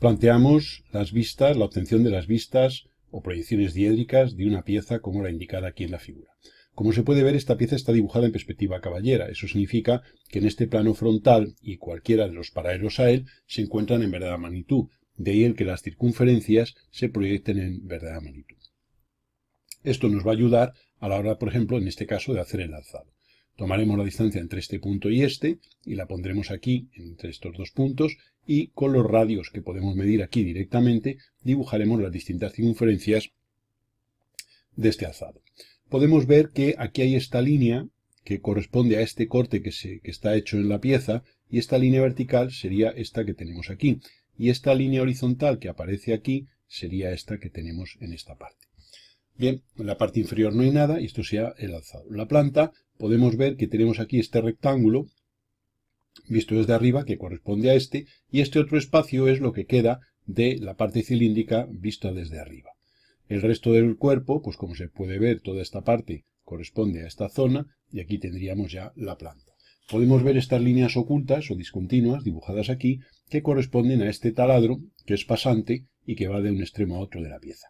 Planteamos las vistas, la obtención de las vistas o proyecciones diédricas de una pieza como la indicada aquí en la figura. Como se puede ver, esta pieza está dibujada en perspectiva caballera. Eso significa que en este plano frontal y cualquiera de los paralelos a él se encuentran en verdadera magnitud. De ahí el que las circunferencias se proyecten en verdadera magnitud. Esto nos va a ayudar a la hora, por ejemplo, en este caso, de hacer el alzado. Tomaremos la distancia entre este punto y la pondremos aquí entre estos dos puntos, y con los radios que podemos medir aquí directamente dibujaremos las distintas circunferencias de este alzado. Podemos ver que aquí hay esta línea que corresponde a este corte que está hecho en la pieza, y esta línea vertical sería esta que tenemos aquí, y esta línea horizontal que aparece aquí sería esta que tenemos en esta parte. Bien, en la parte inferior no hay nada y esto sea el alzado. La planta, podemos ver que tenemos aquí este rectángulo visto desde arriba que corresponde a este, y este otro espacio es lo que queda de la parte cilíndrica vista desde arriba. El resto del cuerpo, pues como se puede ver, toda esta parte corresponde a esta zona y aquí tendríamos ya la planta. Podemos ver estas líneas ocultas o discontinuas dibujadas aquí que corresponden a este taladro que es pasante y que va de un extremo a otro de la pieza.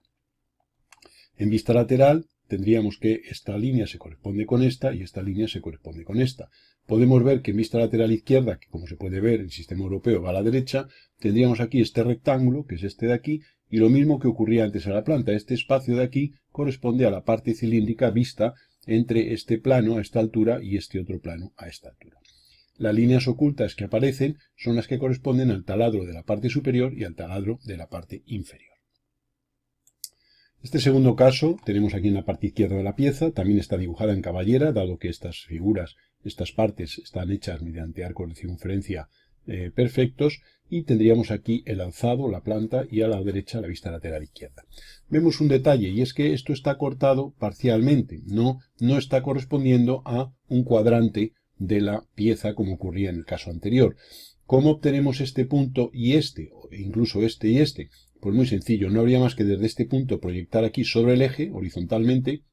En vista lateral tendríamos que esta línea se corresponde con esta y esta línea se corresponde con esta. Podemos ver que en vista lateral izquierda, que como se puede ver el sistema europeo va a la derecha, tendríamos aquí este rectángulo, que es este de aquí, y lo mismo que ocurría antes a la planta. Este espacio de aquí corresponde a la parte cilíndrica vista entre este plano a esta altura y este otro plano a esta altura. Las líneas ocultas que aparecen son las que corresponden al taladro de la parte superior y al taladro de la parte inferior. Este segundo caso tenemos aquí en la parte izquierda de la pieza, también está dibujada en caballera, dado que estas figuras, estas partes están hechas mediante arcos de circunferencia perfectos, y tendríamos aquí el alzado, la planta, y a la derecha la vista lateral izquierda. Vemos un detalle, y es que esto está cortado parcialmente, no está correspondiendo a un cuadrante de la pieza como ocurría en el caso anterior. ¿Cómo obtenemos este punto y este, o incluso este y este? Pues muy sencillo, no habría más que desde este punto proyectar aquí sobre el eje, horizontalmente,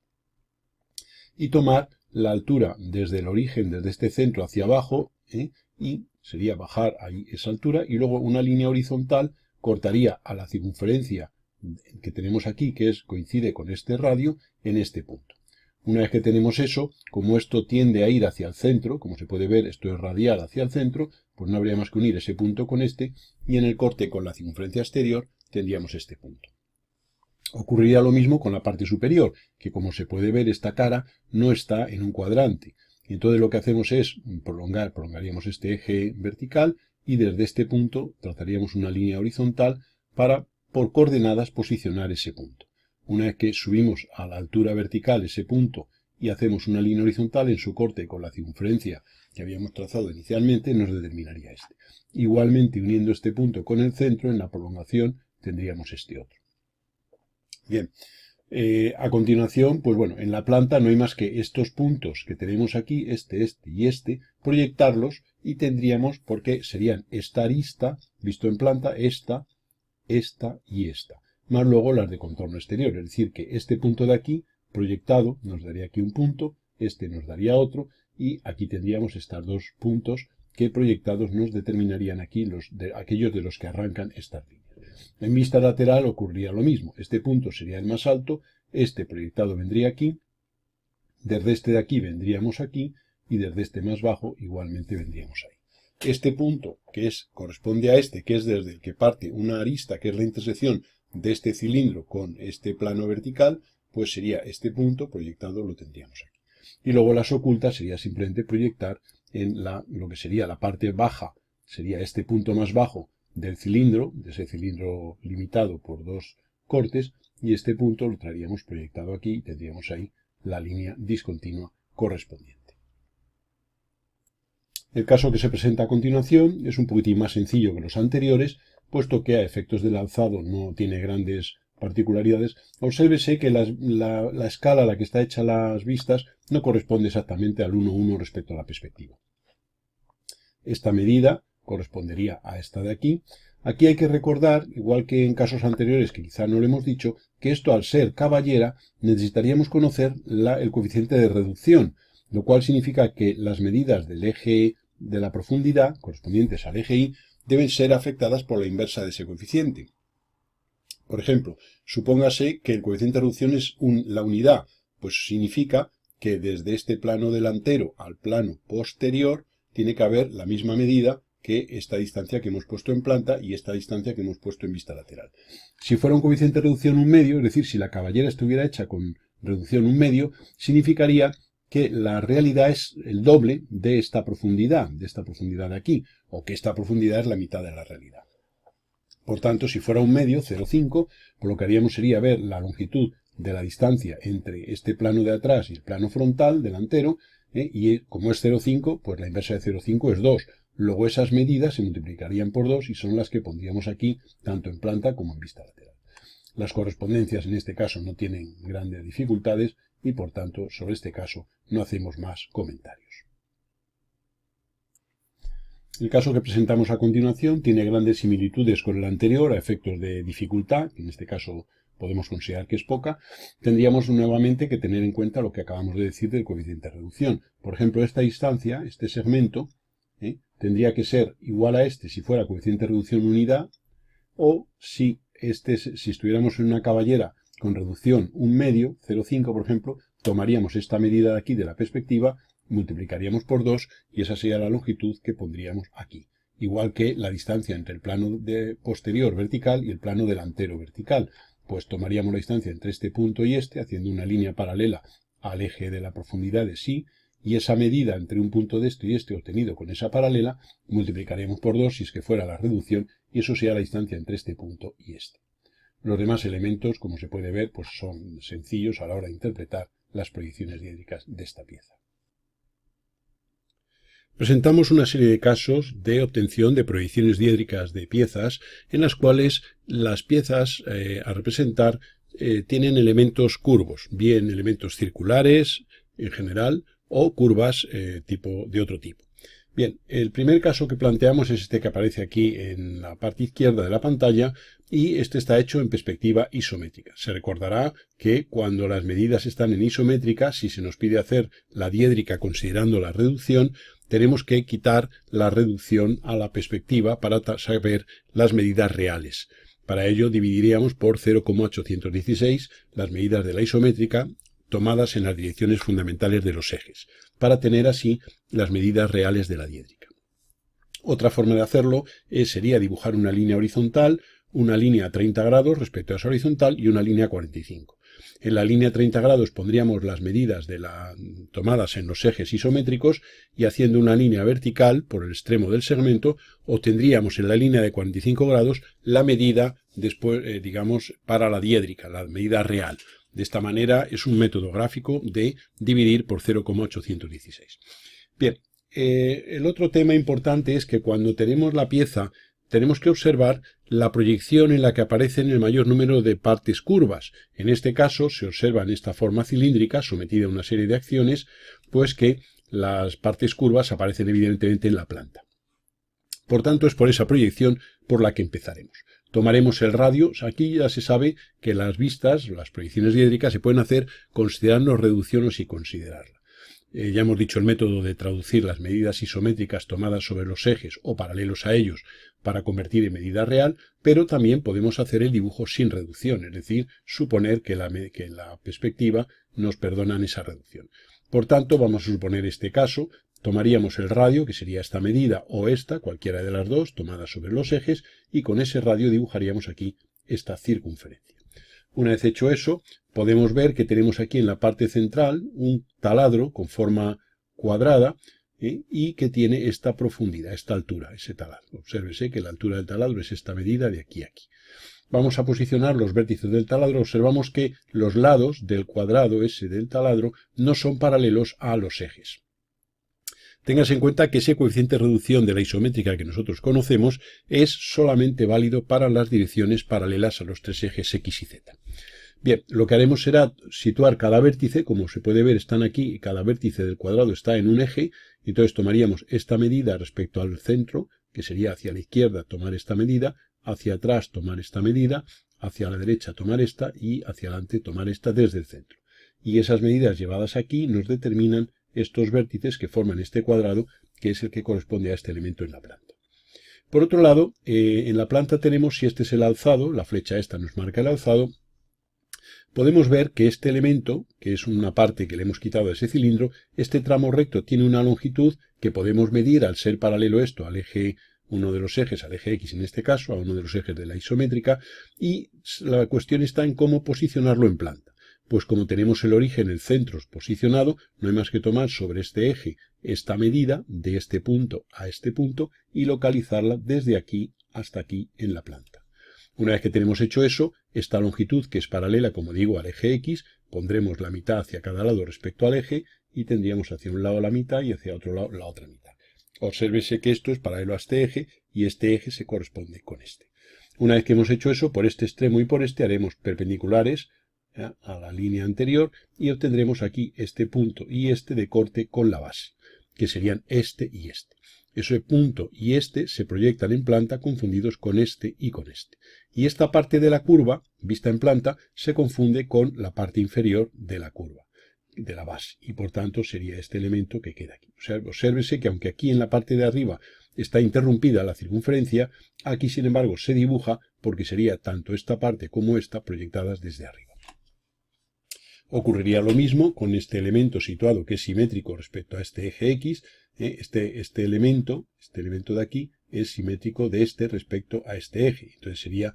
y tomar la altura desde el origen, desde este centro hacia abajo, y sería bajar ahí esa altura, y luego una línea horizontal cortaría a la circunferencia que tenemos aquí, que coincide con este radio, en este punto. Una vez que tenemos eso, como esto tiende a ir hacia el centro, como se puede ver, esto es radial hacia el centro, pues no habría más que unir ese punto con este, y en el corte con la circunferencia exterior tendríamos este punto. Ocurriría lo mismo con la parte superior, que como se puede ver, esta cara no está en un cuadrante. Entonces lo que hacemos es prolongaríamos este eje vertical, y desde este punto trazaríamos una línea horizontal para, por coordenadas, posicionar ese punto. Una vez que subimos a la altura vertical ese punto y hacemos una línea horizontal en su corte con la circunferencia que habíamos trazado inicialmente, nos determinaría este. Igualmente, uniendo este punto con el centro, en la prolongación tendríamos este otro. Bien, a continuación, pues bueno, en la planta no hay más que estos puntos que tenemos aquí, este y este, proyectarlos, y tendríamos, porque serían esta arista, visto en planta, esta y esta, más luego las de contorno exterior, es decir, que este punto de aquí, proyectado, nos daría aquí un punto, este nos daría otro, y aquí tendríamos estos dos puntos que proyectados nos determinarían aquí aquellos de los que arrancan estas líneas. En vista lateral ocurriría lo mismo. Este punto sería el más alto, este proyectado vendría aquí, desde este de aquí vendríamos aquí, y desde este más bajo igualmente vendríamos ahí. Este punto, que corresponde a este, que es desde el que parte una arista, que es la intersección de este cilindro con este plano vertical, pues sería este punto proyectado, lo tendríamos aquí. Y luego las ocultas sería simplemente proyectar en lo que sería la parte baja, sería este punto más bajo del cilindro, de ese cilindro limitado por dos cortes, y este punto lo traeríamos proyectado aquí y tendríamos ahí la línea discontinua correspondiente. El caso que se presenta a continuación es un poquitín más sencillo que los anteriores, puesto que a efectos del alzado no tiene grandes particularidades. Obsérvese que la escala a la que está hecha las vistas no corresponde exactamente al 1:1 respecto a la perspectiva. Esta medida correspondería a esta de aquí. Aquí hay que recordar, igual que en casos anteriores que quizá no lo hemos dicho, que esto al ser caballera necesitaríamos conocer el coeficiente de reducción, lo cual significa que las medidas del eje de la profundidad correspondientes al eje Y deben ser afectadas por la inversa de ese coeficiente. Por ejemplo, supóngase que el coeficiente de reducción es la unidad, pues significa que desde este plano delantero al plano posterior tiene que haber la misma medida que esta distancia que hemos puesto en planta y esta distancia que hemos puesto en vista lateral. Si fuera un coeficiente de reducción 1/2, es decir, si la caballera estuviera hecha con reducción 1/2, significaría que la realidad es el doble de esta profundidad de aquí, o que esta profundidad es la mitad de la realidad. Por tanto, si fuera 1/2, 0,5, pues lo que haríamos sería ver la longitud de la distancia entre este plano de atrás y el plano frontal delantero, y como es 0,5, pues la inversa de 0,5 es 2. Luego esas medidas se multiplicarían por 2 y son las que pondríamos aquí, tanto en planta como en vista lateral. Las correspondencias en este caso no tienen grandes dificultades y por tanto sobre este caso no hacemos más comentarios. El caso que presentamos a continuación tiene grandes similitudes con el anterior a efectos de dificultad, que en este caso podemos considerar que es poca. Tendríamos nuevamente que tener en cuenta lo que acabamos de decir del coeficiente de reducción. Por ejemplo, esta distancia, este segmento, tendría que ser igual a este si fuera coeficiente de reducción unidad, o si estuviéramos en una caballera con reducción 1/2, 0,5 por ejemplo, tomaríamos esta medida de aquí de la perspectiva, multiplicaríamos por 2 y esa sería la longitud que pondríamos aquí. Igual que la distancia entre el plano posterior vertical y el plano delantero vertical. Pues tomaríamos la distancia entre este punto y este, haciendo una línea paralela al eje de la profundidad de sí, y esa medida entre un punto de este y este obtenido con esa paralela, multiplicaríamos por 2 si es que fuera la reducción, y eso sería la distancia entre este punto y este. Los demás elementos, como se puede ver, pues son sencillos a la hora de interpretar las proyecciones diédricas de esta pieza. Presentamos una serie de casos de obtención de proyecciones diédricas de piezas en las cuales las piezas a representar tienen elementos curvos, bien elementos circulares en general o curvas de otro tipo. Bien, el primer caso que planteamos es este que aparece aquí en la parte izquierda de la pantalla y este está hecho en perspectiva isométrica. Se recordará que cuando las medidas están en isométrica, si se nos pide hacer la diédrica considerando la reducción, tenemos que quitar la reducción a la perspectiva para saber las medidas reales. Para ello dividiríamos por 0,816 las medidas de la isométrica tomadas en las direcciones fundamentales de los ejes, para tener así las medidas reales de la diédrica. Otra forma de hacerlo sería dibujar una línea horizontal, una línea a 30 grados respecto a esa horizontal y una línea a 45. En la línea a 30 grados pondríamos las medidas tomadas en los ejes isométricos y haciendo una línea vertical por el extremo del segmento obtendríamos en la línea de 45 grados la medida después, para la diédrica, la medida real. De esta manera es un método gráfico de dividir por 0,816. Bien, el otro tema importante es que cuando tenemos la pieza tenemos que observar la proyección en la que aparecen el mayor número de partes curvas. En este caso se observa en esta forma cilíndrica sometida a una serie de acciones, pues que las partes curvas aparecen evidentemente en la planta. Por tanto, es por esa proyección por la que empezaremos. Tomaremos el radio. Aquí ya se sabe que las vistas, las proyecciones diédricas, se pueden hacer considerando reducción o sin considerarla. Ya hemos dicho el método de traducir las medidas isométricas tomadas sobre los ejes o paralelos a ellos para convertir en medida real, pero también podemos hacer el dibujo sin reducción, es decir, suponer que en la perspectiva nos perdonan esa reducción. Por tanto, vamos a suponer este caso. Tomaríamos el radio, que sería esta medida o esta, cualquiera de las dos, tomada sobre los ejes, y con ese radio dibujaríamos aquí esta circunferencia. Una vez hecho eso, podemos ver que tenemos aquí en la parte central un taladro con forma cuadrada y que tiene esta profundidad, esta altura, ese taladro. Obsérvese que la altura del taladro es esta medida de aquí a aquí. Vamos a posicionar los vértices del taladro. Observamos que los lados del cuadrado ese del taladro no son paralelos a los ejes. Téngase en cuenta que ese coeficiente de reducción de la isométrica que nosotros conocemos es solamente válido para las direcciones paralelas a los tres ejes X y Z. Bien, lo que haremos será situar cada vértice, como se puede ver están aquí, y cada vértice del cuadrado está en un eje, entonces tomaríamos esta medida respecto al centro, que sería hacia la izquierda tomar esta medida, hacia atrás tomar esta medida, hacia la derecha tomar esta y hacia adelante tomar esta desde el centro. Y esas medidas llevadas aquí nos determinan estos vértices que forman este cuadrado, que es el que corresponde a este elemento en la planta. Por otro lado, en la planta tenemos, si este es el alzado, la flecha esta nos marca el alzado, podemos ver que este elemento, que es una parte que le hemos quitado a ese cilindro, este tramo recto tiene una longitud que podemos medir al ser paralelo esto al eje, uno de los ejes, al eje X en este caso, a uno de los ejes de la isométrica, y la cuestión está en cómo posicionarlo en planta. Pues como tenemos el origen, el centro posicionado, no hay más que tomar sobre este eje esta medida de este punto a este punto y localizarla desde aquí hasta aquí en la planta. Una vez que tenemos hecho eso, esta longitud, que es paralela, como digo, al eje X, pondremos la mitad hacia cada lado respecto al eje y tendríamos hacia un lado la mitad y hacia otro lado la otra mitad. Obsérvese que esto es paralelo a este eje y este eje se corresponde con este. Una vez que hemos hecho eso, por este extremo y por este haremos perpendiculares a la línea anterior y obtendremos aquí este punto y este de corte con la base, que serían este y este. Ese punto y este se proyectan en planta confundidos con este y con este. Y esta parte de la curva, vista en planta, se confunde con la parte inferior de la curva, de la base. Y por tanto sería este elemento que queda aquí. O sea, obsérvese que aunque aquí en la parte de arriba está interrumpida la circunferencia, aquí sin embargo se dibuja porque sería tanto esta parte como esta proyectadas desde arriba. Ocurriría lo mismo con este elemento situado que es simétrico respecto a este eje X. Este elemento de aquí es simétrico de este respecto a este eje. Entonces sería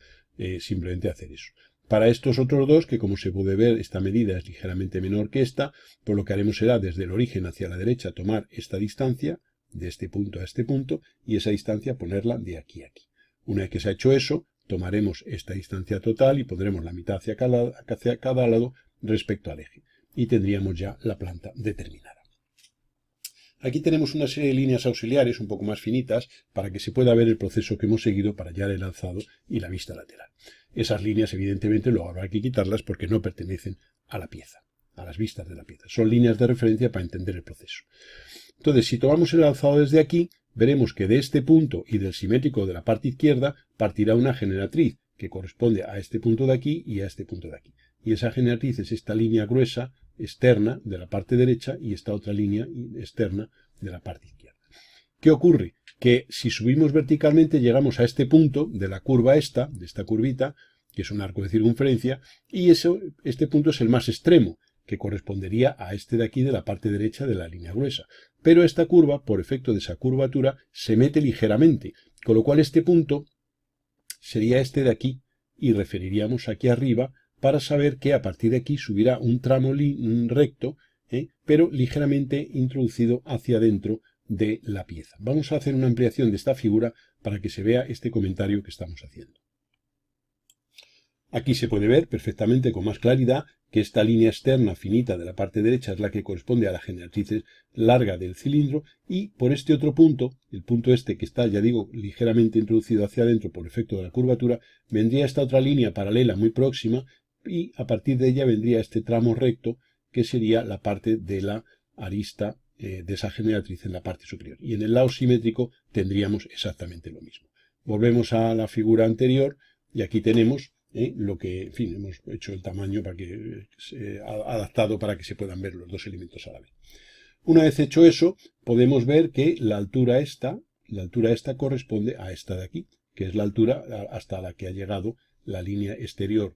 simplemente hacer eso. Para estos otros dos, que como se puede ver, esta medida es ligeramente menor que esta, pues lo que haremos será desde el origen hacia la derecha tomar esta distancia, de este punto a este punto, y esa distancia ponerla de aquí a aquí. Una vez que se ha hecho eso, tomaremos esta distancia total y pondremos la mitad hacia cada lado respecto al eje. Y tendríamos ya la planta determinada. Aquí tenemos una serie de líneas auxiliares un poco más finitas para que se pueda ver el proceso que hemos seguido para hallar el alzado y la vista lateral. Esas líneas evidentemente luego habrá que quitarlas porque no pertenecen a la pieza, a las vistas de la pieza. Son líneas de referencia para entender el proceso. Entonces, si tomamos el alzado desde aquí, veremos que de este punto y del simétrico de la parte izquierda partirá una generatriz que corresponde a este punto de aquí y a este punto de aquí. Y esa generatriz es esta línea gruesa externa de la parte derecha y esta otra línea externa de la parte izquierda. ¿Qué ocurre? Que si subimos verticalmente llegamos a este punto de la curva de esta curvita, que es un arco de circunferencia, y este punto es el más extremo, que correspondería a este de aquí de la parte derecha de la línea gruesa. Pero esta curva, por efecto de esa curvatura, se mete ligeramente, con lo cual este punto sería este de aquí, y referiríamos aquí arriba para saber que a partir de aquí subirá un tramo recto, pero ligeramente introducido hacia adentro de la pieza. Vamos a hacer una ampliación de esta figura para que se vea este comentario que estamos haciendo. Aquí se puede ver perfectamente con más claridad que esta línea externa finita de la parte derecha es la que corresponde a la generatriz larga del cilindro y por este otro punto, el punto este que está, ya digo, ligeramente introducido hacia adentro por efecto de la curvatura, vendría esta otra línea paralela muy próxima y a partir de ella vendría este tramo recto que sería la parte de la arista de esa generatriz en la parte superior. Y en el lado simétrico tendríamos exactamente lo mismo. Volvemos a la figura anterior y aquí tenemos lo que, en fin, hemos hecho el tamaño para que adaptado para que se puedan ver los dos elementos a la vez. Una vez hecho eso, podemos ver que la altura esta corresponde a esta de aquí, que es la altura hasta la que ha llegado la línea exterior.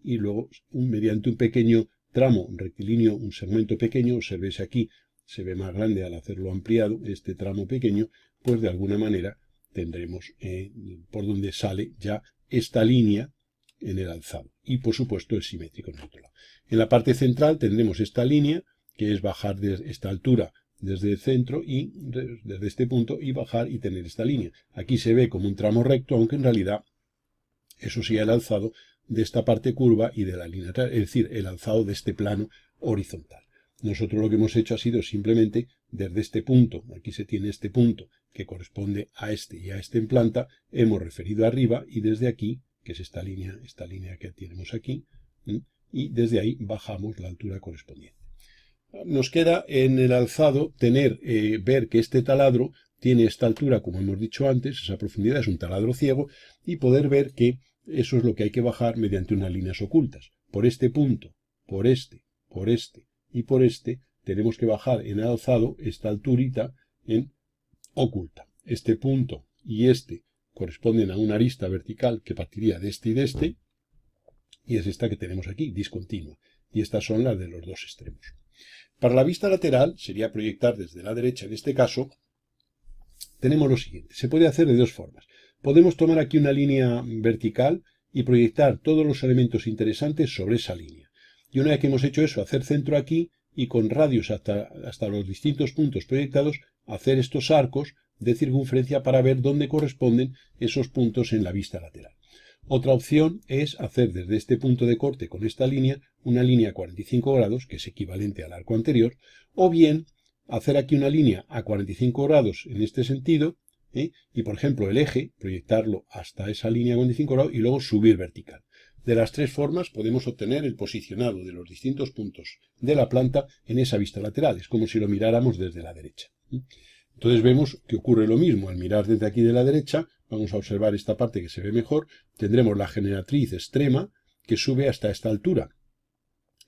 Y luego, mediante un pequeño tramo rectilíneo, un segmento pequeño, observéis aquí, se ve más grande al hacerlo ampliado, este tramo pequeño, pues de alguna manera tendremos por donde sale ya esta línea en el alzado. Y por supuesto es simétrico en el otro lado. En la parte central tendremos esta línea, que es bajar de esta altura desde el centro y desde este punto y bajar y tener esta línea. Aquí se ve como un tramo recto, aunque en realidad eso sería el alzado de esta parte curva y de la línea lateral, es decir, el alzado de este plano horizontal. Nosotros lo que hemos hecho ha sido simplemente desde este punto, aquí se tiene este punto que corresponde a este y a este en planta, hemos referido arriba y desde aquí, que es esta línea que tenemos aquí, y desde ahí bajamos la altura correspondiente. Nos queda en el alzado ver que este taladro tiene esta altura, como hemos dicho antes, esa profundidad es un taladro ciego, y poder ver que eso es lo que hay que bajar mediante unas líneas ocultas. Por este punto, por este y por este, tenemos que bajar en el alzado esta alturita en oculta. Este punto y este corresponden a una arista vertical que partiría de este y de este, y es esta que tenemos aquí, discontinua. Y estas son las de los dos extremos. Para la vista lateral, sería proyectar desde la derecha, en este caso, tenemos lo siguiente. Se puede hacer de dos formas. Podemos tomar aquí una línea vertical y proyectar todos los elementos interesantes sobre esa línea. Y una vez que hemos hecho eso, hacer centro aquí y con radios hasta los distintos puntos proyectados, hacer estos arcos de circunferencia para ver dónde corresponden esos puntos en la vista lateral. Otra opción es hacer desde este punto de corte con esta línea una línea a 45 grados, que es equivalente al arco anterior, o bien hacer aquí una línea a 45 grados en este sentido, y por ejemplo el eje, proyectarlo hasta esa línea a 45 grados y luego subir vertical. De las tres formas podemos obtener el posicionado de los distintos puntos de la planta en esa vista lateral. Es como si lo miráramos desde la derecha. Entonces vemos que ocurre lo mismo. Al mirar desde aquí de la derecha, vamos a observar esta parte que se ve mejor, tendremos la generatriz extrema que sube hasta esta altura.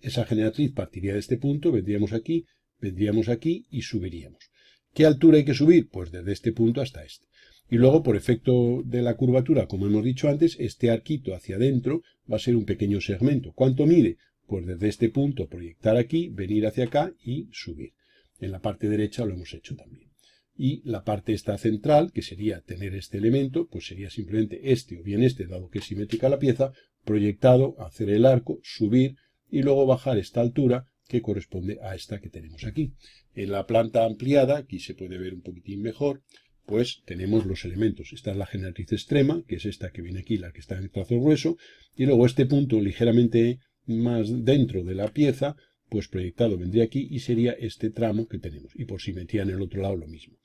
Esa generatriz partiría de este punto, vendríamos aquí y subiríamos. ¿Qué altura hay que subir? Pues desde este punto hasta este. Y luego, por efecto de la curvatura, como hemos dicho antes, este arquito hacia adentro va a ser un pequeño segmento. ¿Cuánto mide? Pues desde este punto proyectar aquí, venir hacia acá y subir. En la parte derecha lo hemos hecho también. Y la parte esta central, que sería tener este elemento, pues sería simplemente este o bien este, dado que es simétrica la pieza, proyectado, hacer el arco, subir y luego bajar esta altura que corresponde a esta que tenemos aquí. En la planta ampliada, aquí se puede ver un poquitín mejor, pues tenemos los elementos. Esta es la generatriz extrema, que es esta que viene aquí, la que está en el trazo grueso, y luego este punto ligeramente más dentro de la pieza, pues proyectado vendría aquí y sería este tramo que tenemos. Y por simetría en el otro lado lo mismo.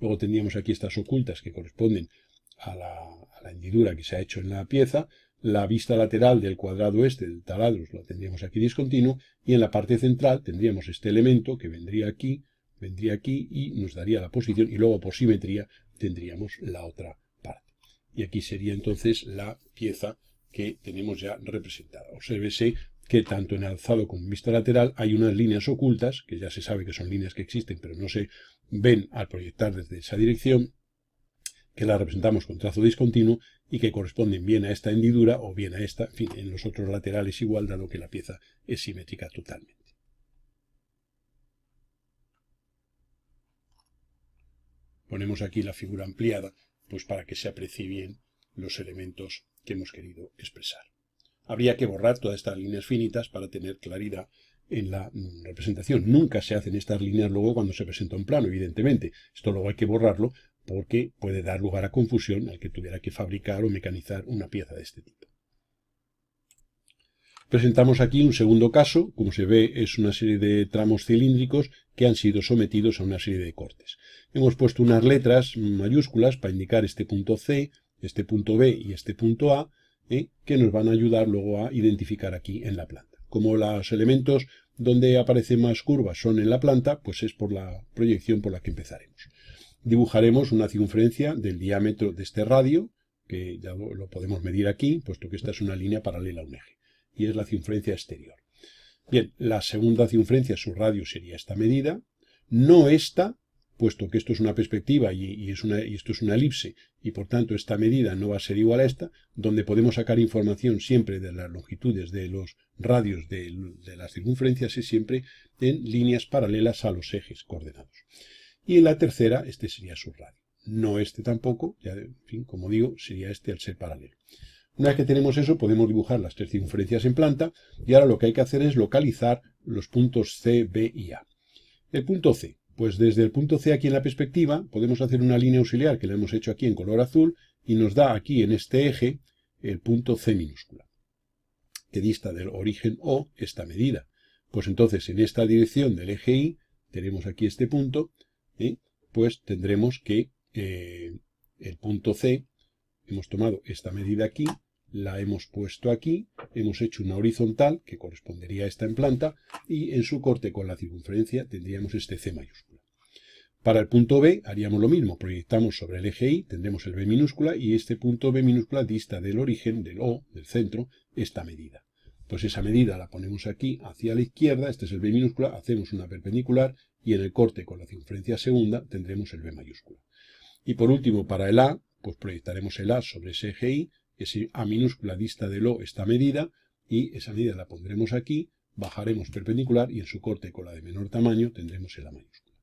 Luego tendríamos aquí estas ocultas que corresponden a la hendidura que se ha hecho en la pieza. La vista lateral del cuadrado este, del taladro, la tendríamos aquí discontinuo. Y en la parte central tendríamos este elemento que vendría aquí y nos daría la posición. Y luego por simetría tendríamos la otra parte. Y aquí sería entonces la pieza que tenemos ya representada. Obsérvese que tanto en alzado como en vista lateral hay unas líneas ocultas, que ya se sabe que son líneas que existen, pero no se ven al proyectar desde esa dirección, que las representamos con trazo discontinuo y que corresponden bien a esta hendidura o bien a esta, en fin, en los otros laterales igual, dado que la pieza es simétrica totalmente. Ponemos aquí la figura ampliada, pues para que se aprecie bien los elementos que hemos querido expresar. Habría que borrar todas estas líneas finitas para tener claridad en la representación. Nunca se hacen estas líneas luego cuando se presenta un plano, evidentemente. Esto luego hay que borrarlo porque puede dar lugar a confusión al que tuviera que fabricar o mecanizar una pieza de este tipo. Presentamos aquí un segundo caso. Como se ve, es una serie de tramos cilíndricos que han sido sometidos a una serie de cortes. Hemos puesto unas letras mayúsculas para indicar este punto C, este punto B y este punto A, que nos van a ayudar luego a identificar aquí en la planta. Como los elementos donde aparecen más curvas son en la planta, pues es por la proyección por la que empezaremos. Dibujaremos una circunferencia del diámetro de este radio, que ya lo podemos medir aquí, puesto que esta es una línea paralela a un eje, y es la circunferencia exterior. Bien, la segunda circunferencia, su radio sería esta medida, no esta, puesto que esto es una perspectiva y esto es una elipse, y por tanto esta medida no va a ser igual a esta, donde podemos sacar información siempre de las longitudes de los radios de las circunferencias es siempre en líneas paralelas a los ejes coordenados. Y en la tercera, este sería su radio. No este tampoco, ya, en fin, como digo, sería este al ser paralelo. Una vez que tenemos eso, podemos dibujar las tres circunferencias en planta, y ahora lo que hay que hacer es localizar los puntos C, B y A. El punto C. Pues desde el punto C aquí en la perspectiva podemos hacer una línea auxiliar que la hemos hecho aquí en color azul y nos da aquí en este eje el punto C minúscula, que dista del origen O esta medida. Pues entonces en esta dirección del eje Y tenemos aquí este punto, pues tendremos que el punto C, hemos tomado esta medida aquí, la hemos puesto aquí, hemos hecho una horizontal que correspondería a esta en planta y en su corte con la circunferencia tendríamos este C mayúscula. Para el punto B haríamos lo mismo, proyectamos sobre el eje Y, tendremos el B minúscula y este punto B minúscula dista del origen, del O, del centro, esta medida. Pues esa medida la ponemos aquí hacia la izquierda, este es el B minúscula, hacemos una perpendicular y en el corte con la circunferencia segunda tendremos el B mayúscula. Y por último, para el A, pues proyectaremos el A sobre ese eje Y, ese A minúscula dista del O esta medida, y esa medida la pondremos aquí, bajaremos perpendicular y en su corte con la de menor tamaño tendremos el A mayúscula.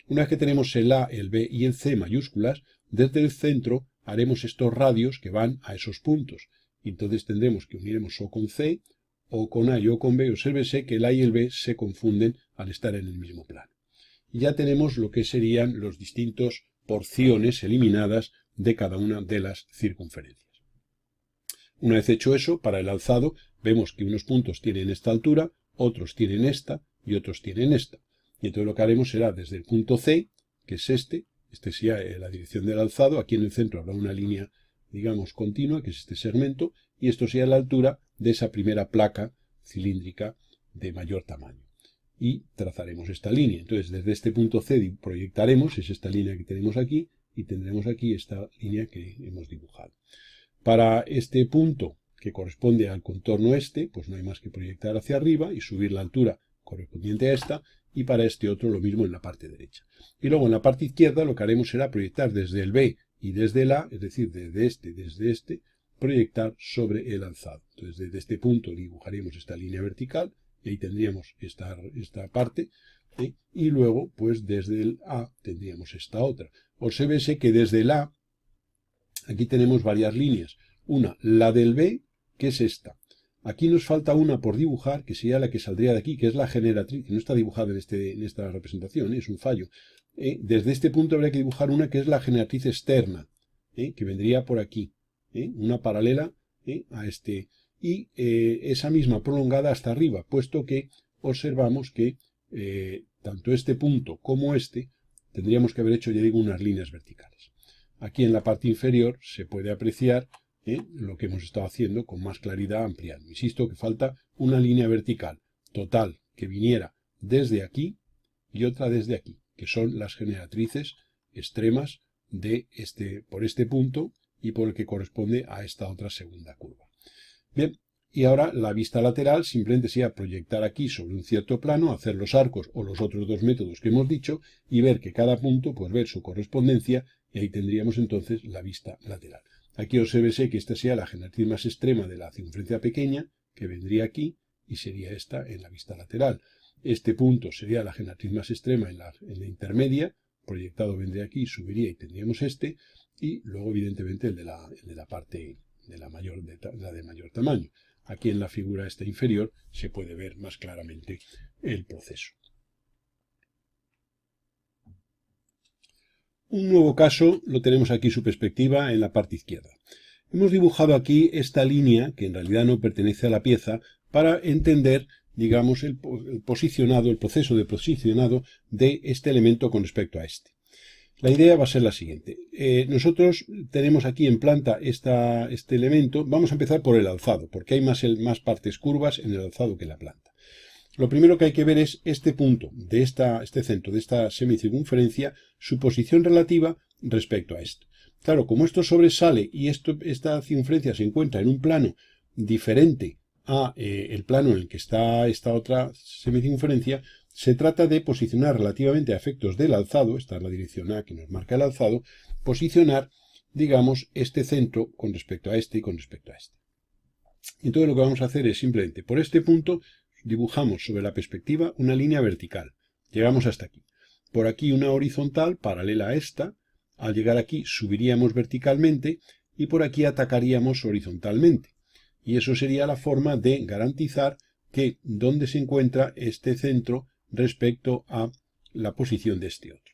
Una vez que tenemos el A, el B y el C mayúsculas, desde el centro haremos estos radios que van a esos puntos. Y entonces tendremos que uniremos O con C, O con A y O con B. Obsérvese que el A y el B se confunden al estar en el mismo plano. Y ya tenemos lo que serían los distintos porciones eliminadas de cada una de las circunferencias. Una vez hecho eso, para el alzado, vemos que unos puntos tienen esta altura, otros tienen esta y otros tienen esta. Y entonces lo que haremos será desde el punto C, que es este sería la dirección del alzado, aquí en el centro habrá una línea, digamos, continua, que es este segmento, y esto sería la altura de esa primera placa cilíndrica de mayor tamaño. Y trazaremos esta línea. Entonces, desde este punto C proyectaremos, es esta línea que tenemos aquí, y tendremos aquí esta línea que hemos dibujado. Para este punto, que corresponde al contorno este, pues no hay más que proyectar hacia arriba y subir la altura correspondiente a esta, y para este otro lo mismo en la parte derecha. Y luego en la parte izquierda lo que haremos será proyectar desde el B y desde el A, es decir, desde este, proyectar sobre el alzado. Entonces desde este punto dibujaremos esta línea vertical, y ahí tendríamos esta parte, y luego pues desde el A tendríamos esta otra. Obsérvese que desde el A, aquí tenemos varias líneas. Una, la del B, que es esta. Aquí nos falta una por dibujar, que sería la que saldría de aquí, que es la generatriz, que no está dibujada en esta representación, es un fallo. Desde este punto habría que dibujar una que es la generatriz externa, que vendría por aquí, una paralela a este, y esa misma prolongada hasta arriba, puesto que observamos que tanto este punto como este tendríamos que haber hecho, ya digo, unas líneas verticales. Aquí en la parte inferior se puede apreciar lo que hemos estado haciendo con más claridad ampliando. Insisto que falta una línea vertical total que viniera desde aquí y otra desde aquí, que son las generatrices extremas de por este punto y por el que corresponde a esta otra segunda curva. Bien, y ahora la vista lateral simplemente sería proyectar aquí sobre un cierto plano, hacer los arcos o los otros dos métodos que hemos dicho y ver que cada punto, pues ver su correspondencia, y ahí tendríamos entonces la vista lateral. Aquí obsérvese que esta sea la generatriz más extrema de la circunferencia pequeña, que vendría aquí, y sería esta en la vista lateral. Este punto sería la generatriz más extrema en la intermedia, proyectado vendría aquí, subiría y tendríamos este, y luego evidentemente el de la parte de la de mayor tamaño. Aquí en la figura esta inferior se puede ver más claramente el proceso. Un nuevo caso lo tenemos aquí su perspectiva en la parte izquierda. Hemos dibujado aquí esta línea, que en realidad no pertenece a la pieza, para entender, digamos, el proceso de posicionado de este elemento con respecto a este. La idea va a ser la siguiente. Nosotros tenemos aquí en planta este elemento. Vamos a empezar por el alzado, porque hay más partes curvas en el alzado que en la planta. Lo primero que hay que ver es este punto, este centro de esta semicircunferencia, su posición relativa respecto a esto. Claro, como esto sobresale y esta circunferencia se encuentra en un plano diferente a el plano en el que está esta otra semicircunferencia, se trata de posicionar relativamente a efectos del alzado, esta es la dirección A que nos marca el alzado, posicionar, digamos, este centro con respecto a este y con respecto a este. Entonces lo que vamos a hacer es simplemente, por este punto, dibujamos sobre la perspectiva una línea vertical. Llegamos hasta aquí. Por aquí una horizontal paralela a esta. Al llegar aquí subiríamos verticalmente y por aquí atacaríamos horizontalmente. Y eso sería la forma de garantizar que dónde se encuentra este centro respecto a la posición de este otro.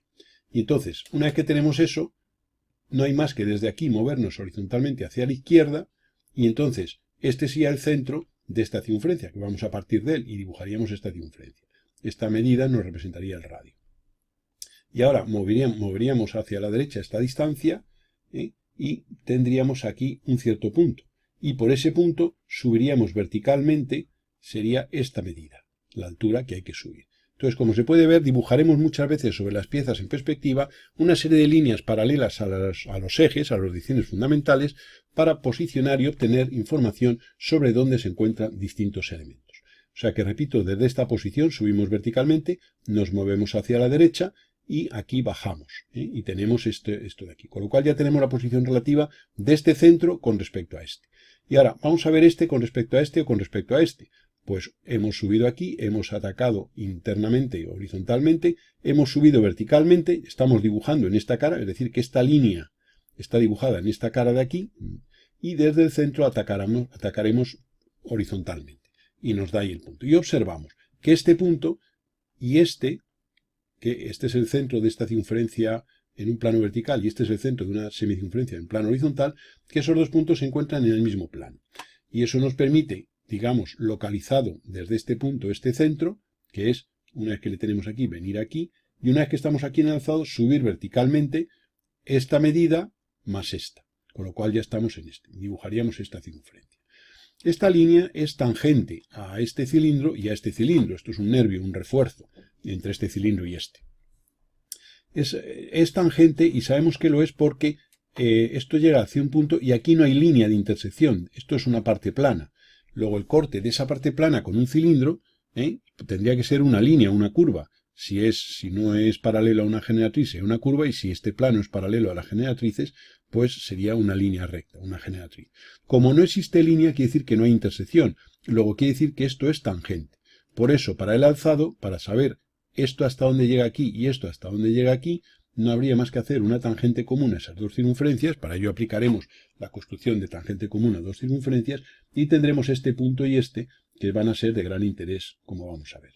Y entonces, una vez que tenemos eso, no hay más que desde aquí movernos horizontalmente hacia la izquierda y entonces este sería el centro de esta circunferencia, que vamos a partir de él y dibujaríamos esta circunferencia. Esta medida nos representaría el radio. Y ahora moveríamos hacia la derecha esta distancia y tendríamos aquí un cierto punto. Y por ese punto subiríamos verticalmente, sería esta medida, la altura que hay que subir. Entonces, como se puede ver, dibujaremos muchas veces sobre las piezas en perspectiva una serie de líneas paralelas a los ejes, a las direcciones fundamentales, para posicionar y obtener información sobre dónde se encuentran distintos elementos. O sea que, repito, desde esta posición subimos verticalmente, nos movemos hacia la derecha y aquí bajamos, y tenemos esto de aquí. Con lo cual ya tenemos la posición relativa de este centro con respecto a este. Y ahora vamos a ver este con respecto a este o con respecto a este. Pues hemos subido aquí, hemos atacado internamente, horizontalmente, hemos subido verticalmente, estamos dibujando en esta cara, es decir, que esta línea está dibujada en esta cara de aquí, y desde el centro atacaremos horizontalmente. Y nos da ahí el punto. Y observamos que este punto y que este es el centro de esta circunferencia en un plano vertical y este es el centro de una semicircunferencia en plano horizontal, que esos dos puntos se encuentran en el mismo plano. Y eso nos permite, digamos, localizado desde este punto, este centro, que es, una vez que le tenemos aquí, venir aquí, y una vez que estamos aquí en el alzado, subir verticalmente esta medida más esta. Con lo cual ya estamos en este. Dibujaríamos esta circunferencia. Esta línea es tangente a este cilindro y a este cilindro. Esto es un nervio, un refuerzo entre este cilindro y este. Es tangente y sabemos que lo es porque esto llega hacia un punto y aquí no hay línea de intersección. Esto es una parte plana. Luego el corte de esa parte plana con un cilindro tendría que ser una línea, una curva. Si no es paralelo a una generatriz, sería una curva, y si este plano es paralelo a las generatrices, pues sería una línea recta, una generatriz. Como no existe línea, quiere decir que no hay intersección. Luego quiere decir que esto es tangente. Por eso, para el alzado, para saber esto hasta dónde llega aquí y esto hasta dónde llega aquí, no habría más que hacer una tangente común a esas dos circunferencias. Para ello aplicaremos la construcción de tangente común a dos circunferencias y tendremos este punto y este, que van a ser de gran interés, como vamos a ver.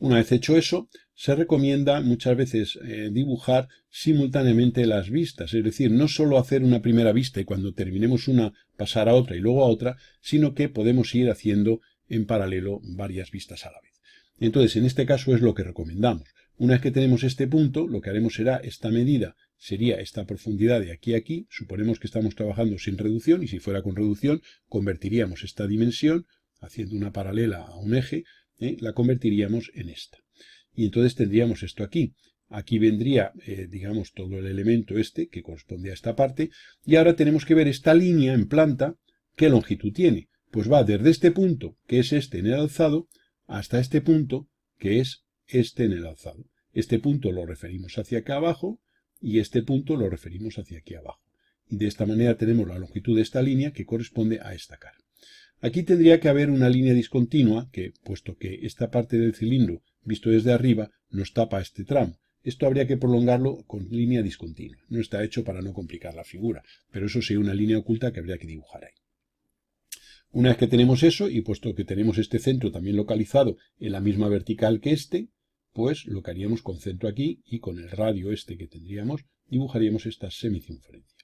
Una vez hecho eso, se recomienda muchas veces dibujar simultáneamente las vistas, es decir, no solo hacer una primera vista y cuando terminemos una pasar a otra y luego a otra, sino que podemos ir haciendo en paralelo varias vistas a la vez. Entonces, en este caso es lo que recomendamos. Una vez que tenemos este punto, lo que haremos será esta medida, sería esta profundidad de aquí a aquí. Suponemos que estamos trabajando sin reducción y si fuera con reducción, convertiríamos esta dimensión, haciendo una paralela a un eje, la convertiríamos en esta. Y entonces tendríamos esto aquí. Aquí vendría, digamos, todo el elemento este que corresponde a esta parte. Y ahora tenemos que ver esta línea en planta, ¿qué longitud tiene? Pues va desde este punto, que es este en el alzado, hasta este punto, que es este en el alzado. Este punto lo referimos hacia acá abajo y este punto lo referimos hacia aquí abajo. Y de esta manera tenemos la longitud de esta línea que corresponde a esta cara. Aquí tendría que haber una línea discontinua que, puesto que esta parte del cilindro, visto desde arriba, nos tapa este tramo. Esto habría que prolongarlo con línea discontinua. No está hecho para no complicar la figura, pero eso sería una línea oculta que habría que dibujar ahí. Una vez que tenemos eso, y puesto que tenemos este centro también localizado en la misma vertical que este, pues lo que haríamos con centro aquí y con el radio este que tendríamos, dibujaríamos esta semicircunferencia.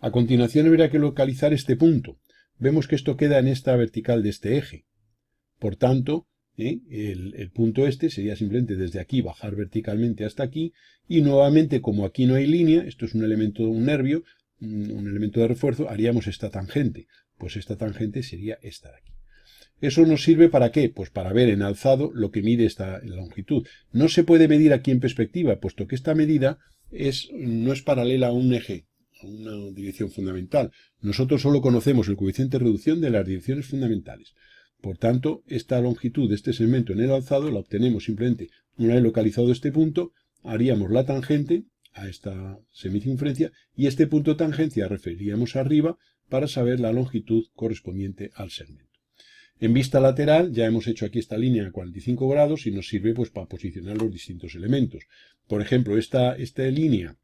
A continuación habría que localizar este punto. Vemos que esto queda en esta vertical de este eje. Por tanto, el punto este sería simplemente desde aquí bajar verticalmente hasta aquí y nuevamente como aquí no hay línea, esto es un elemento, un nervio, un elemento de refuerzo, haríamos esta tangente. Pues esta tangente sería esta de aquí. ¿Eso nos sirve para qué? Pues para ver en alzado lo que mide esta longitud. No se puede medir aquí en perspectiva, puesto que esta medida no es paralela a un eje, a una dirección fundamental. Nosotros solo conocemos el coeficiente de reducción de las direcciones fundamentales. Por tanto, esta longitud de este segmento en el alzado la obtenemos simplemente una vez localizado este punto, haríamos la tangente a esta semicircunferencia y este punto de tangencia referiríamos arriba para saber la longitud correspondiente al segmento. En vista lateral ya hemos hecho aquí esta línea a 45 grados y nos sirve pues para posicionar los distintos elementos. Por ejemplo, esta línea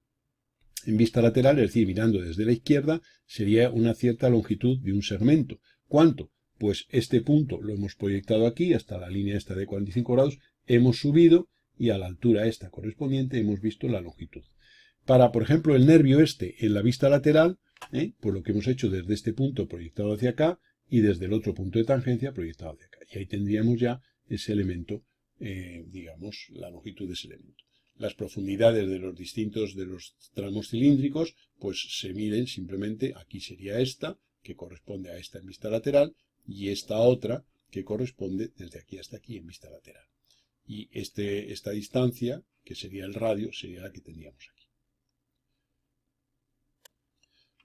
en vista lateral, es decir, mirando desde la izquierda, sería una cierta longitud de un segmento. ¿Cuánto? Pues este punto lo hemos proyectado aquí hasta la línea esta de 45 grados, hemos subido y a la altura esta correspondiente hemos visto la longitud. Para, por ejemplo, el nervio este en la vista lateral, pues lo que hemos hecho desde este punto proyectado hacia acá y desde el otro punto de tangencia proyectado hacia acá. Y ahí tendríamos ya ese elemento, digamos, la longitud de ese elemento. Las profundidades de los distintos de los tramos cilíndricos, pues se miden simplemente, aquí sería esta, que corresponde a esta en vista lateral, y esta otra, que corresponde desde aquí hasta aquí en vista lateral. Y esta distancia, que sería el radio, sería la que tendríamos aquí.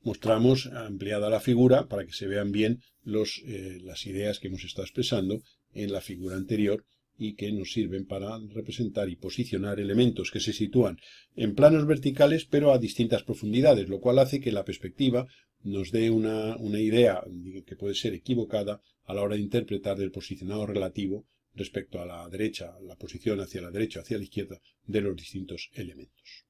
Mostramos ampliada la figura para que se vean bien las ideas que hemos estado expresando en la figura anterior y que nos sirven para representar y posicionar elementos que se sitúan en planos verticales pero a distintas profundidades, lo cual hace que la perspectiva nos dé una idea que puede ser equivocada a la hora de interpretar del posicionado relativo respecto a la derecha, la posición hacia la derecha o hacia la izquierda de los distintos elementos.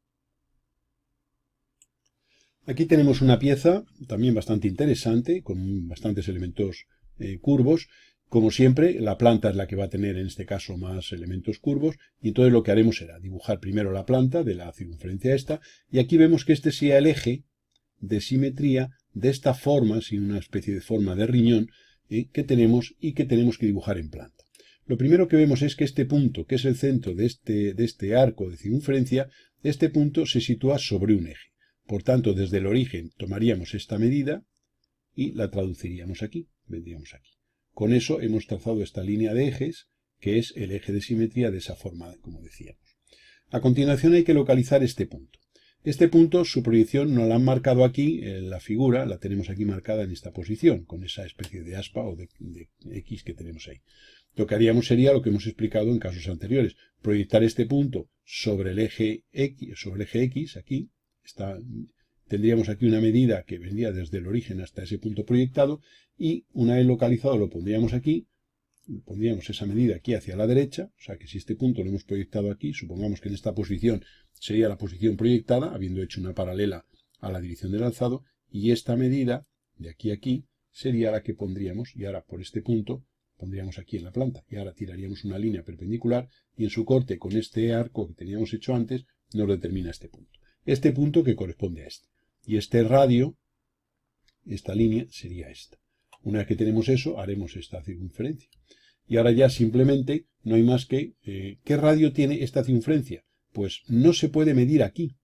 Aquí tenemos una pieza también bastante interesante, con bastantes elementos curvos. Como siempre, la planta es la que va a tener en este caso más elementos curvos, y entonces lo que haremos será dibujar primero la planta de la circunferencia esta, y aquí vemos que este sea el eje de simetría de esta forma, sin una especie de forma de riñón, que tenemos y que tenemos que dibujar en planta. Lo primero que vemos es que este punto, que es el centro de este arco de circunferencia, este punto se sitúa sobre un eje. Por tanto, desde el origen tomaríamos esta medida y la traduciríamos aquí, vendríamos aquí. Con eso hemos trazado esta línea de ejes, que es el eje de simetría de esa forma, como decíamos. A continuación hay que localizar este punto. Este punto, su proyección nos la han marcado aquí, en la figura, la tenemos aquí marcada en esta posición, con esa especie de aspa o de X que tenemos ahí. Lo que haríamos sería lo que hemos explicado en casos anteriores, proyectar este punto sobre el eje X, aquí, tendríamos aquí una medida que vendría desde el origen hasta ese punto proyectado, y una vez localizado lo pondríamos aquí, pondríamos esa medida aquí hacia la derecha, o sea que si este punto lo hemos proyectado aquí, supongamos que en esta posición sería la posición proyectada, habiendo hecho una paralela a la dirección del alzado, y esta medida de aquí a aquí sería la que pondríamos, y ahora por este punto pondríamos aquí en la planta, y ahora tiraríamos una línea perpendicular, y en su corte con este arco que teníamos hecho antes, nos determina este punto. Este punto que corresponde a este. Y este radio, esta línea, sería esta. Una vez que tenemos eso, haremos esta circunferencia. Y ahora ya simplemente no hay más que... ¿qué radio tiene esta circunferencia? Pues no se puede medir aquí.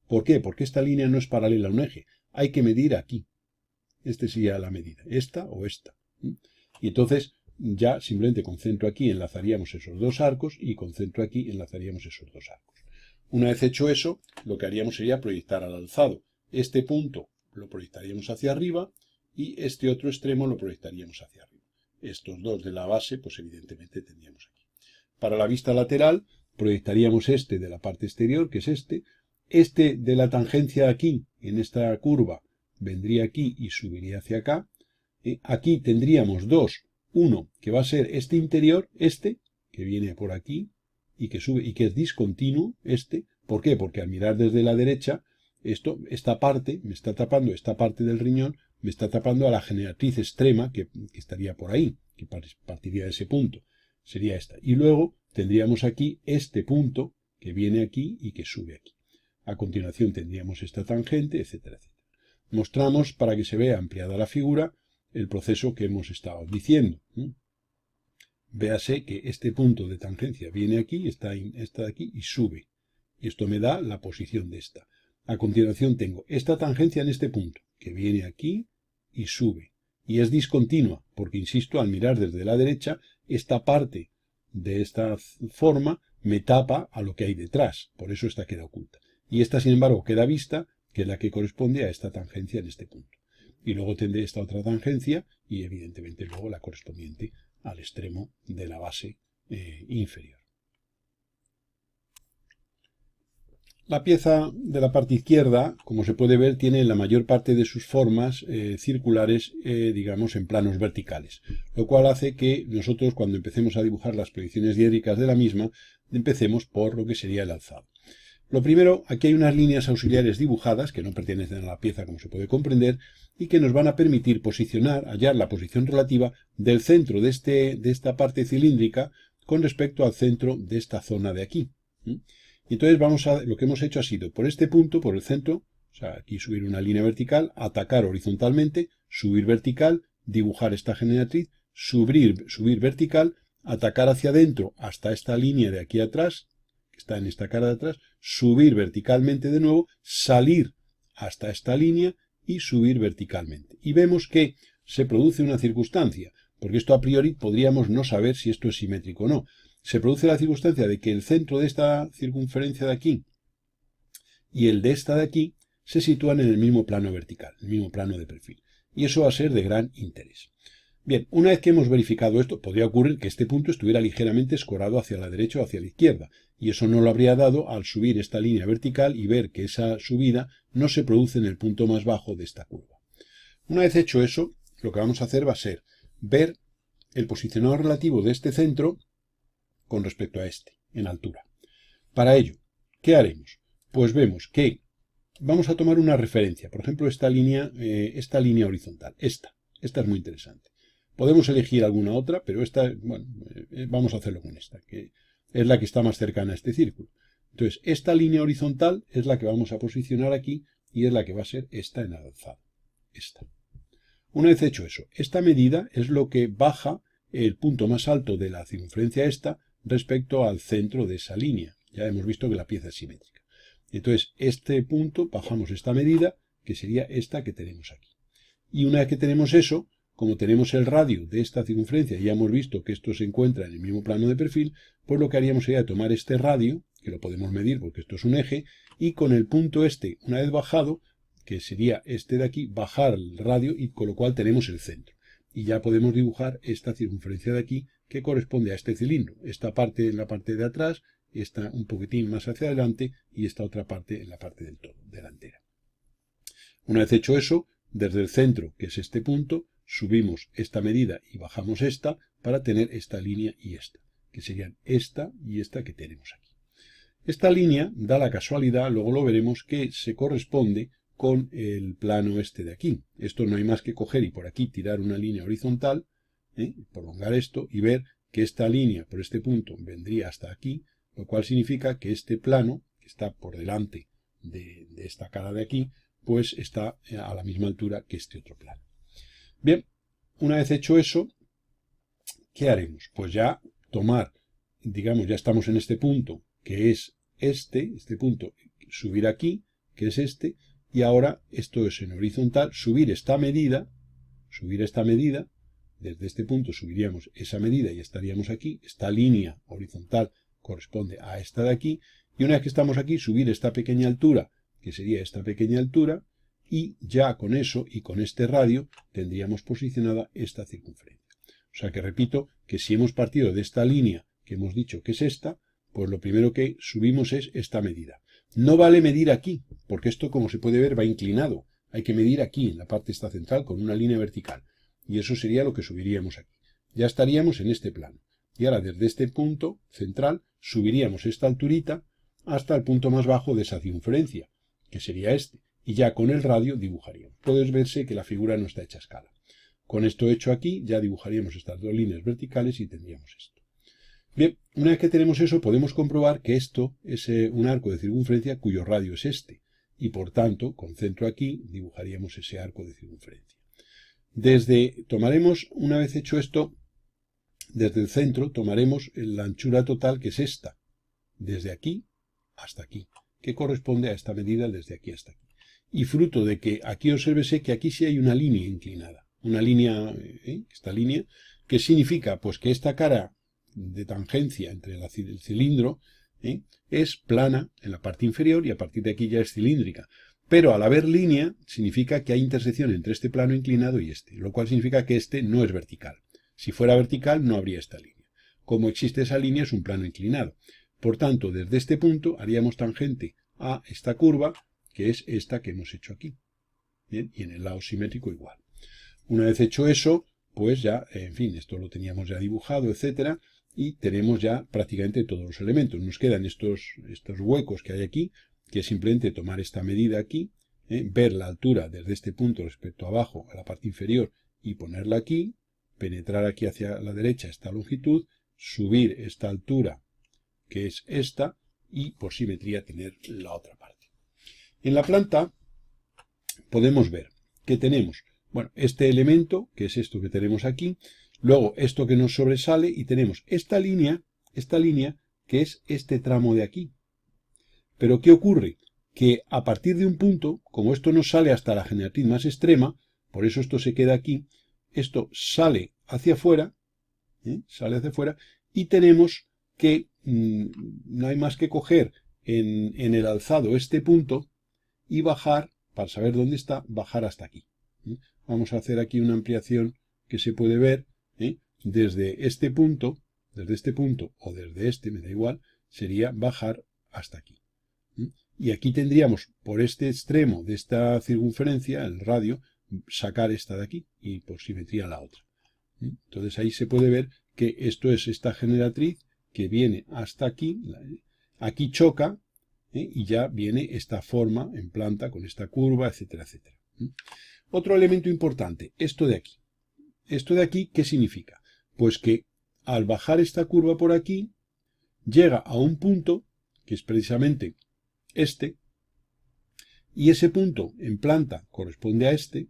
¿Por qué? Porque esta línea no es paralela a un eje. Hay que medir aquí. Esta sería la medida. Esta o esta. Y entonces ya simplemente concentro aquí, enlazaríamos esos dos arcos, y concentro aquí, enlazaríamos esos dos arcos. Una vez hecho eso, lo que haríamos sería proyectar al alzado. Este punto lo proyectaríamos hacia arriba y este otro extremo lo proyectaríamos hacia arriba. Estos dos de la base, pues evidentemente tendríamos aquí. Para la vista lateral, proyectaríamos este de la parte exterior, que es este. Este de la tangencia aquí, en esta curva, vendría aquí y subiría hacia acá. Aquí tendríamos dos. Uno, que va a ser este interior, este, que viene por aquí, y que sube y que es discontinuo, este. ¿Por qué? Porque al mirar desde la derecha, esta parte me está tapando, esta parte del riñón me está tapando a la generatriz extrema que estaría por ahí, que partiría de ese punto. Sería esta. Y luego tendríamos aquí este punto que viene aquí y que sube aquí. A continuación tendríamos esta tangente, etcétera, etcétera. Mostramos, para que se vea ampliada la figura, el proceso que hemos estado diciendo. Véase que este punto de tangencia viene aquí, está de aquí y sube. Y esto me da la posición de esta. A continuación tengo esta tangencia en este punto, que viene aquí y sube. Y es discontinua, porque, insisto, al mirar desde la derecha, esta parte de esta forma me tapa a lo que hay detrás. Por eso esta queda oculta. Y esta, sin embargo, queda vista, que es la que corresponde a esta tangencia en este punto. Y luego tendré esta otra tangencia y, evidentemente, luego la correspondiente al extremo de la base inferior. La pieza de la parte izquierda, como se puede ver, tiene la mayor parte de sus formas circulares, digamos, en planos verticales, lo cual hace que nosotros, cuando empecemos a dibujar las proyecciones diédricas de la misma, empecemos por lo que sería el alzado. Lo primero, aquí hay unas líneas auxiliares dibujadas que no pertenecen a la pieza, como se puede comprender, y que nos van a permitir hallar la posición relativa del centro de esta parte cilíndrica con respecto al centro de esta zona de aquí. Entonces lo que hemos hecho ha sido, por este punto, por el centro, o sea, aquí subir una línea vertical, atacar horizontalmente, subir vertical, dibujar esta generatriz, subir vertical, atacar hacia adentro hasta esta línea de aquí atrás, que está en esta cara de atrás, subir verticalmente de nuevo, salir hasta esta línea y subir verticalmente. Y vemos que se produce una circunstancia, porque esto a priori podríamos no saber si esto es simétrico o no. Se produce la circunstancia de que el centro de esta circunferencia de aquí y el de esta de aquí se sitúan en el mismo plano vertical, el mismo plano de perfil. Y eso va a ser de gran interés. Bien, una vez que hemos verificado esto, podría ocurrir que este punto estuviera ligeramente escorado hacia la derecha o hacia la izquierda, y eso no lo habría dado al subir esta línea vertical y ver que esa subida no se produce en el punto más bajo de esta curva. Una vez hecho eso, lo que vamos a hacer va a ser ver el posicionado relativo de este centro con respecto a este, en altura. Para ello, ¿qué haremos? Pues vemos que vamos a tomar una referencia, por ejemplo, esta línea horizontal, esta es muy interesante. Podemos elegir alguna otra, pero esta, bueno, vamos a hacerlo con esta, que es la que está más cercana a este círculo. Entonces, esta línea horizontal es la que vamos a posicionar aquí y es la que va a ser esta en alzado. Esta. Una vez hecho eso, esta medida es lo que baja el punto más alto de la circunferencia esta respecto al centro de esa línea. Ya hemos visto que la pieza es simétrica. Entonces, este punto, bajamos esta medida, que sería esta que tenemos aquí. Y una vez que tenemos eso, como tenemos el radio de esta circunferencia y ya hemos visto que esto se encuentra en el mismo plano de perfil, pues lo que haríamos sería tomar este radio, que lo podemos medir porque esto es un eje, y con el punto este, una vez bajado, que sería este de aquí, bajar el radio y con lo cual tenemos el centro. Y ya podemos dibujar esta circunferencia de aquí que corresponde a este cilindro. Esta parte en la parte de atrás, esta un poquitín más hacia adelante y esta otra parte en la parte del todo, delantera. Una vez hecho eso, desde el centro, que es este punto, subimos esta medida y bajamos esta para tener esta línea y esta, que serían esta y esta que tenemos aquí. Esta línea da la casualidad, luego lo veremos, que se corresponde con el plano este de aquí. Esto no hay más que coger y por aquí tirar una línea horizontal, prolongar esto y ver que esta línea por este punto vendría hasta aquí, lo cual significa que este plano, que está por delante de esta cara de aquí, pues está a la misma altura que este otro plano. Bien, una vez hecho eso, ¿qué haremos? Pues ya tomar, digamos, ya estamos en este punto, que es este punto, subir aquí, que es este, y ahora esto es en horizontal, subir esta medida, desde este punto subiríamos esa medida y estaríamos aquí, esta línea horizontal corresponde a esta de aquí, y una vez que estamos aquí, subir esta pequeña altura, que sería esta pequeña altura, y ya con eso y con este radio tendríamos posicionada esta circunferencia. O sea que repito que si hemos partido de esta línea que hemos dicho que es esta, pues lo primero que subimos es esta medida. No vale medir aquí, porque esto, como se puede ver, va inclinado. Hay que medir aquí, en la parte esta central, con una línea vertical. Y eso sería lo que subiríamos aquí. Ya estaríamos en este plano. Y ahora desde este punto central subiríamos esta alturita hasta el punto más bajo de esa circunferencia, que sería este. Y ya con el radio dibujaríamos. Puedes verse que la figura no está hecha a escala. Con esto hecho aquí, ya dibujaríamos estas dos líneas verticales y tendríamos esto. Bien, una vez que tenemos eso, podemos comprobar que esto es un arco de circunferencia cuyo radio es este. Y por tanto, con centro aquí, dibujaríamos ese arco de circunferencia. Tomaremos, una vez hecho esto, desde el centro, tomaremos la anchura total, que es esta. Desde aquí hasta aquí, que corresponde a esta medida desde aquí hasta aquí. Y fruto de que aquí obsérvese que aquí sí hay una línea inclinada. Una línea, esta línea, que significa pues que esta cara de tangencia entre el cilindro es plana en la parte inferior y a partir de aquí ya es cilíndrica. Pero al haber línea significa que hay intersección entre este plano inclinado y este, lo cual significa que este no es vertical. Si fuera vertical no habría esta línea. Como existe esa línea es un plano inclinado. Por tanto, desde este punto haríamos tangente a esta curva, que es esta que hemos hecho aquí. Bien, y en el lado simétrico igual. Una vez hecho eso, pues ya, en fin, esto lo teníamos ya dibujado, etcétera, y tenemos ya prácticamente todos los elementos. Nos quedan estos huecos que hay aquí, que es simplemente tomar esta medida aquí, ver la altura desde este punto respecto a abajo, a la parte inferior, y ponerla aquí, penetrar aquí hacia la derecha esta longitud, subir esta altura, que es esta, y por simetría tener la otra parte. En la planta podemos ver que tenemos, bueno, este elemento, que es esto que tenemos aquí, luego esto que nos sobresale y tenemos esta línea que es este tramo de aquí. Pero ¿qué ocurre? Que a partir de un punto, como esto no sale hasta la generatriz más extrema, por eso esto se queda aquí, esto sale hacia afuera, y tenemos que, no hay más que coger en el alzado este punto y bajar, para saber dónde está, bajar hasta aquí. Vamos a hacer aquí una ampliación que se puede ver desde este punto o desde este, me da igual, sería bajar hasta aquí. Y aquí tendríamos por este extremo de esta circunferencia, el radio, sacar esta de aquí y por simetría la otra. Entonces ahí se puede ver que esto es esta generatriz que viene hasta aquí, aquí choca y ya viene esta forma en planta con esta curva, etcétera, etcétera. Otro elemento importante, esto de aquí. ¿Esto de aquí qué significa? Pues que al bajar esta curva por aquí, llega a un punto, que es precisamente este, y ese punto en planta corresponde a este,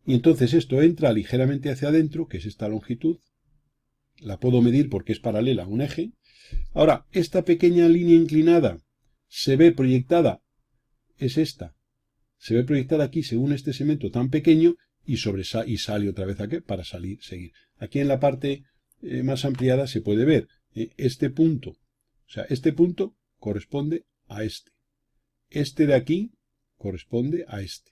y entonces esto entra ligeramente hacia adentro, que es esta longitud, la puedo medir porque es paralela a un eje. Ahora, esta pequeña línea inclinada se ve proyectada, es esta, se ve proyectada aquí según este segmento tan pequeño y sale otra vez aquí para seguir. Aquí en la parte más ampliada se puede ver este punto, o sea, este punto corresponde a este. Este de aquí corresponde a este.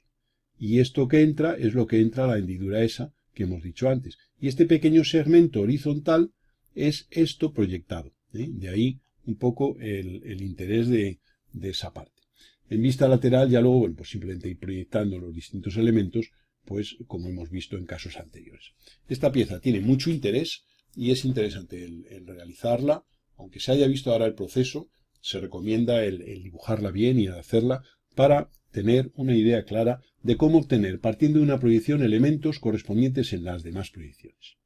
Y esto que entra es lo que entra a la hendidura esa que hemos dicho antes. Y este pequeño segmento horizontal es esto proyectado. De ahí un poco el interés de esa parte. En vista lateral ya luego, bueno, pues simplemente ir proyectando los distintos elementos, pues como hemos visto en casos anteriores. Esta pieza tiene mucho interés y es interesante el realizarla. Aunque se haya visto ahora el proceso, se recomienda el dibujarla bien y el hacerla para tener una idea clara de cómo obtener, partiendo de una proyección, elementos correspondientes en las demás proyecciones.